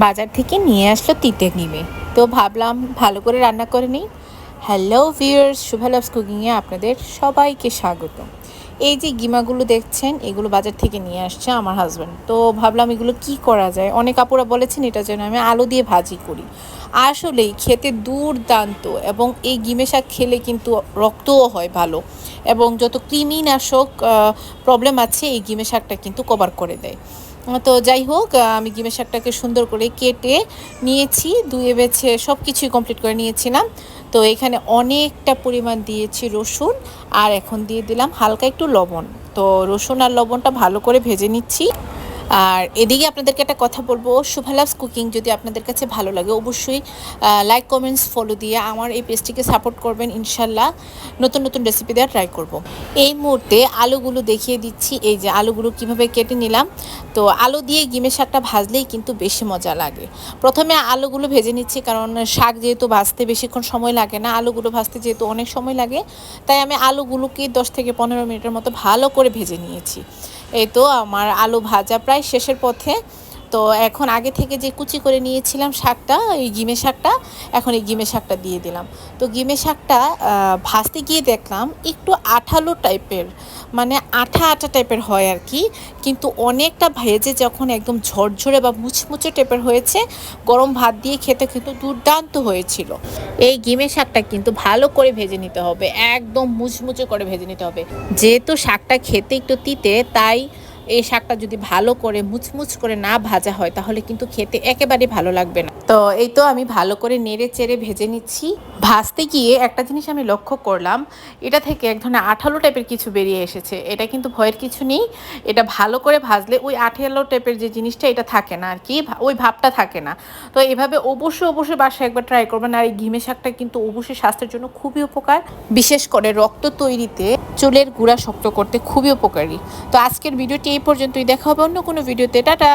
বাজার থেকে নিয়ে আসলো তিতে গিমে। তো ভাবলাম ভালো করে রান্না করে নিই। হ্যালো ভিউয়ার্স, শুভা লাভস কুকিংয়ে আপনাদের সবাইকে স্বাগত। এই যে গিমাগুলো দেখছেন, এগুলো বাজার থেকে নিয়ে আসছে আমার হাজব্যান্ড। তো ভাবলাম এগুলো কি করা যায়। অনেক আপুরা বলেছেন এটা যেন আমি আলু দিয়ে ভাজি করি। আসলেই খেতে দুর্দান্ত, এবং এই গিমে শাক খেলে কিন্তু রক্তও হয় ভালো, এবং যত কৃমিনাশক প্রবলেম আছে এই গিমে শাকটা কিন্তু কভার করে দেয়। তো যাই হোক, আমি গিমের শাকটাকে সুন্দর করে কেটে নিয়েছি, ধুয়ে বেছে সব কিছুই কমপ্লিট করে নিয়েছিলাম। তো এখানে অনেকটা পরিমাণ দিয়েছি রসুন, আর এখন দিয়ে দিলাম হালকা একটু লবণ। তো রসুন আর লবণটা ভালো করে ভেজে নিচ্ছি। আর এদিকে আপনাদেরকে একটা কথা বলবো, শুভা লাভস কুকিং যদি আপনাদের কাছে ভালো লাগে অবশ্যই লাইক কমেন্টস ফলো দিয়ে আমার এই পেজটিকে সাপোর্ট করবেন। ইনশাল্লাহ নতুন নতুন রেসিপি দেওয়া ট্রাই করব। এই মুহূর্তে আলুগুলো দেখিয়ে দিচ্ছি। এই যে আলুগুলো কিভাবে কেটে নিলাম। তো আলু দিয়ে গিমের শাকটা ভাজলেই কিন্তু বেশি মজা লাগে। প্রথমে আলুগুলো ভেজে নিচ্ছি, কারণ শাক যেহেতু ভাজতে বেশিক্ষণ সময় লাগে না, আলুগুলো ভাজতে যেহেতু অনেক সময় লাগে, তাই আমি আলুগুলোকে 10 থেকে 15 মিনিটের মতো ভালো করে ভেজে নিয়েছি। এই তো আমার আলু ভাজা প্রায় শেষের পথে। তো এখন আগে থেকে যে কুচি করে নিয়েছিলাম শাকটা, এই গিমে শাকটা, এখন এই গিমে শাকটা দিয়ে দিলাম। তো গিমে শাকটা ভাজতে গিয়ে দেখলাম একটু আঠালো টাইপের, মানে আঠা আঠা টাইপের হয় আর কি। কিন্তু অনেকটা ভেজে যখন একদম ঝরঝরে বা মুচমুচে টাইপের হয়েছে, গরম ভাত দিয়ে খেতে কিন্তু দুর্দান্ত হয়েছিল। এই গিমে শাকটা কিন্তু ভালো করে ভেজে নিতে হবে, একদম মুচমুচে করে ভেজে নিতে হবে। যেহেতু শাকটা খেতে একটু তিতে, তাই এই শাকটা যদি ভালো করে মুচমুচ করে না ভাজা হয় তাহলে কিন্তু খেতে একেবারে ভালো লাগবে না। তো এই তো আমি ভালো করে নেড়ে চেড়ে ভেজে নিচ্ছি। ভাজতে গিয়ে একটা জিনিস আমি লক্ষ্য করলাম, এটা থেকে এক ধরনের আঠালো টাইপের কিছু বেরিয়ে এসেছে। এটা কিন্তু ভয়ের কিছু নেই, এটা ভালো করে ভাজলে ওই আঠালো টাইপের যে জিনিসটা এটা থাকে না আর কি, ওই ভাবটা থাকে না। তো এভাবে অবশ্যই বাসায় একবার ট্রাই করবেন। আর এই ঘিমে শাকটা কিন্তু অবশ্যই স্বাস্থ্যের জন্য খুবই উপকার, বিশেষ করে রক্ত তৈরিতে, চুলের গুঁড়া শক্ত করতে খুবই উপকারী। তো আজকের ভিডিওটি এই পর্যন্তই, দেখা হবে অন্য কোনো ভিডিওতে। টাটা।